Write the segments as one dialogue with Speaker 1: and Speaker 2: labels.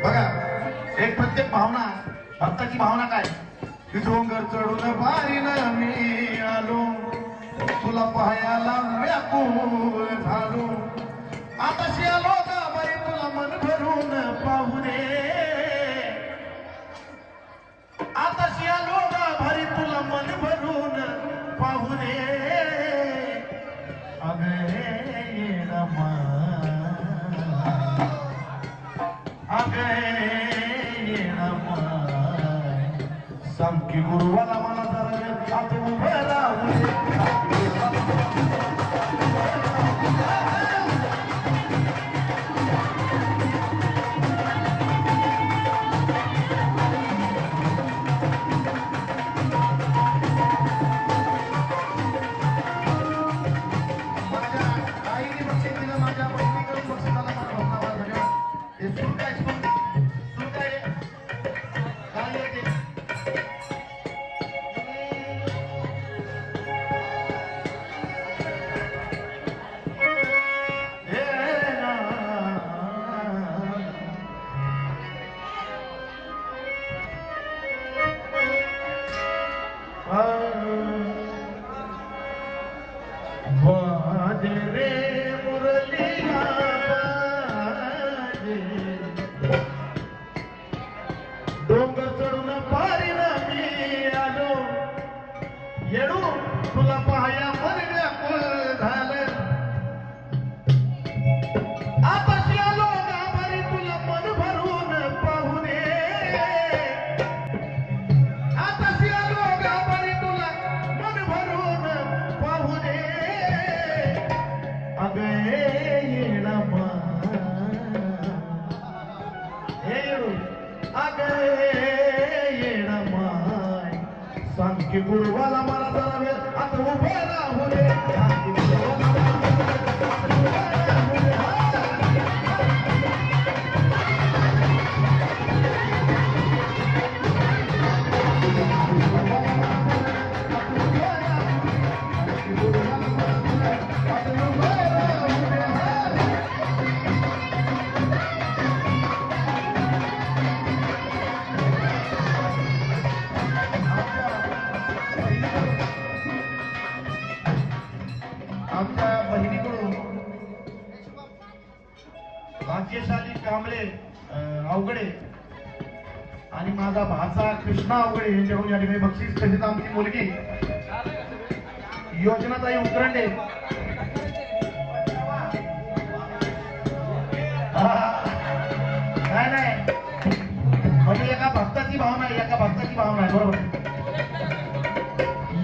Speaker 1: बघा एक प्रत्येक भावना भक्ताची भावना काय की डोंगर चढून पारीन मी आलो तुला पाहायला व्याकुळ झालो आताशी आलो का बाई तुला मन भरून पाहू दे आताशी आलो का भारी तुला मन भरून पाहू दे अगे रमा अगे रमा सांग की गुरुवाला मला जरा आता उभं राहू डोंगर चढून पारीन मी आलो येडू तुला पाहाया मन व्याकुळ झालं आताशी आलो गाभारी तुला मन भरून पाहू दे आताशी आलो गाभारी तुला मन भरून पाहू दे अगे येडमा हे येडू अगे येडमाय सांग की गुरुवाला मला जरा वेळ आता उभे राहू दे आमच्या बहिणीकडून भाग्यशाली कांबळे अवघडे आणि माझा भाचा कृष्णा अवघडे यांच्याकडून या ठिकाणी बक्षीस तसेच आमची मुलगी योजनाताई उकरंडे नाही नाही म्हणजे एका भक्ताची भावना आहे एका भक्ताची भावना आहे बरोबर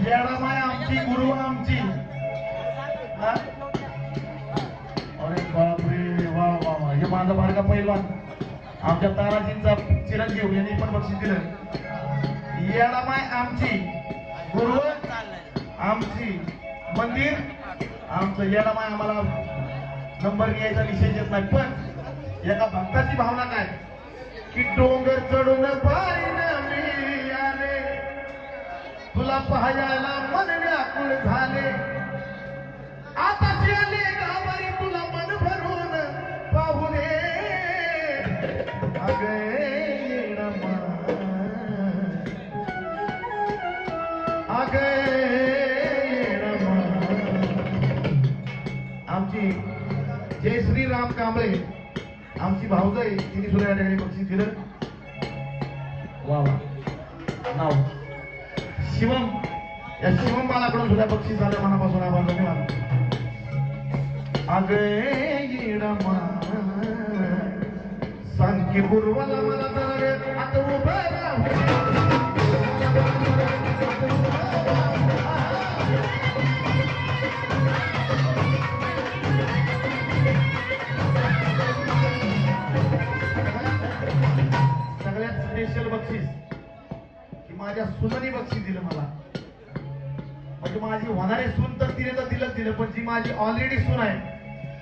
Speaker 1: येडामाय आमची गुरु आमची अरे बापरे वा वा वा हे माझा बारका पैलवान आमच्या ताराजींचा चिरंजीव यांनी पण बक्षीस दिलं येडामाय आमची गुरु आमची मंदिर आमचं येडामाय आम्हाला नंबर घ्यायचा विषय येत नाही पण एका भक्ताची भावना काय की डोंगर चढून पारीन मी आले तुला पाहायला मन व्याकुळ झाले आता आले गावारी तुला मन भरून पाहू दे अगे येडमा अगे येडमा आमची जय श्रीराम कांबळे आमची भाऊजाई तिने सुद्धा या ठिकाणी बक्षीस दिलं वा वा नाव शिवम या शिवम बालाकडून सुद्धा बक्षीस झालं मनापासून आभार धन्यवाद अगे येडमा सांग की गुरुवाला मला जरा आता उभं राहू सगळ्यात स्पेशल बक्षीस की माझ्या सुनाने बक्षीस दिलं मला म्हणजे माझी होणारी सून तर तिने तर दिलं पण जी माझी ऑलरेडी सून आहे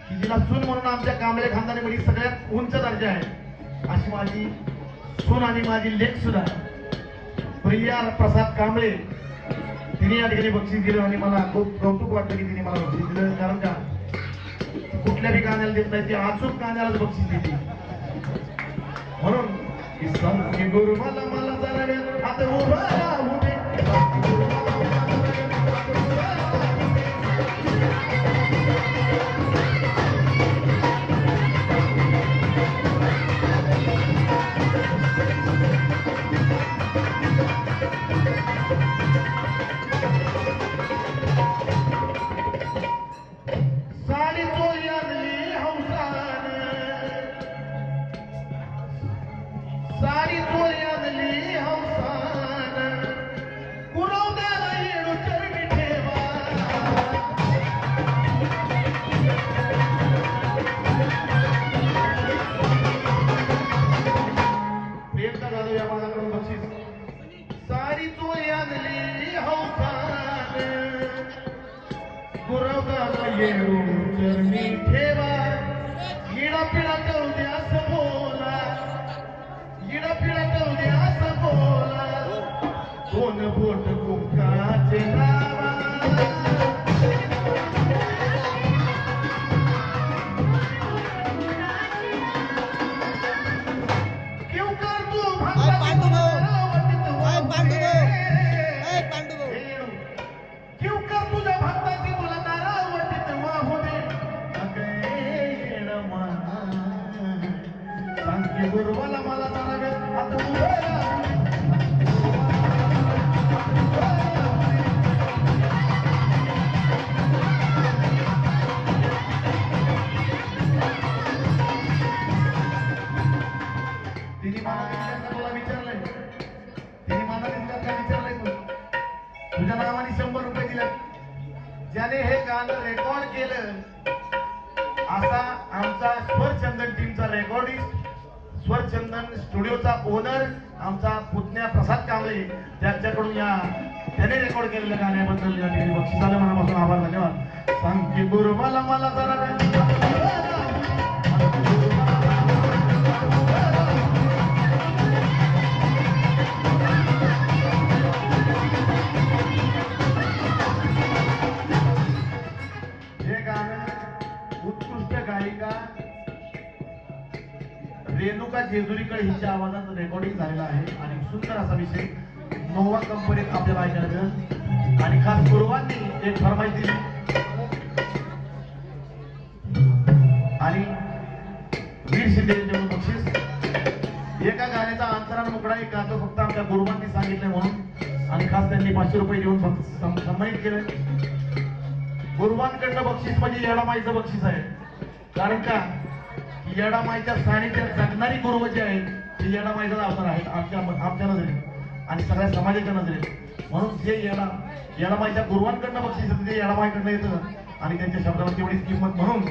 Speaker 1: की जिला सून म्हणून आमच्या कांबळे खानदानामध्ये सगळ्यात उंच दर्जा आहे अशी माझी सून आणि माझी लेक सुद्धा प्रिया प्रसाद कांबळे तिने या ठिकाणी बक्षीस दिलं आणि मला खूप कौतुक वाटतं की तिने मला बक्षीस दिलं कारण का कुठल्या बी गाण्याला देत नाही ती अचूक गाण्यालाच बक्षीस देते म्हणून की संकी गुरु मला मला जरा वेळ आता उभा राहू दे. साडी चोरी आणली हौसान, साडी चोरी आणली हौसान, कुरवद्याला येणू चरणी ठेवा. प्रियंका जाधव या माझ्याकडून बक्षीस. साडी चोरी आणली हौसान, कुरवद्याला येणू चरणी ठेवा. येडा पिढा करू द्या असं बोला, येडा पिढा करू द्या असं बोला. दोन बोट कुंकाचे लावा. क्यों कर तू क्यों कर तुझ्या भक्ताची तुला नारावटीत वाहू दे. सांगते गुरुवाला मला जरा वेळ आता उभं राहू दे. तिने मला तुला विचारलंय, तिने मला विचारलंय तुझ्या नावाने 100 रुपये दिले. ज्याने हे गाणं रेकॉर्ड केलं असा आमचा स्वरचंदन टीमचा रेकॉर्डिस्ट, स्वरचंदन स्टुडिओचा ओनर आमचा पुतण्या प्रसाद कांबळे, त्याच्याकडून त्याने रेकॉर्ड केलेल्या गाण्याबद्दल या ठिकाणी बक्षिसाला मनापासून आभार, धन्यवाद. सांगते गुरु मला मला जरा उत्कृष्ट गायिका रेणुका जेजुरीकर हिच्या आवाजात रेकॉर्डिंग झालेला आहे आणि सुंदर असा विषय नोवा कंपनीत आपल्याला ऐकायला मिळेल. आणि खास गुरुवांनी एक फरमाईश दिली आणि वीर शिंदे यांच्याकडून बक्षीस. एका गाण्याचा अंतरान मुकडा एक गातो फक्त आमच्या गुरुवांनी सांगितले म्हणून आणि खास त्यांनी 500 रुपये देऊन सन्मानित केलं. गुरुवांकडनं बक्षीस म्हणजे येडामाईचं बक्षीस आहे. कारण का येडामाईच्या सानिध्यात जगणारी गुरु जे आहेत ते येडामाईचा अवतार आहेत आमच्या नजरेत आणि सगळ्या समाजाच्या नजरेत. म्हणून जे येडामाईच्या गुरुवांकडनं बक्षीस येतं ते येडामाईकडनं येतं आणि त्यांच्या शब्दाला तेवढीच किंमत. म्हणून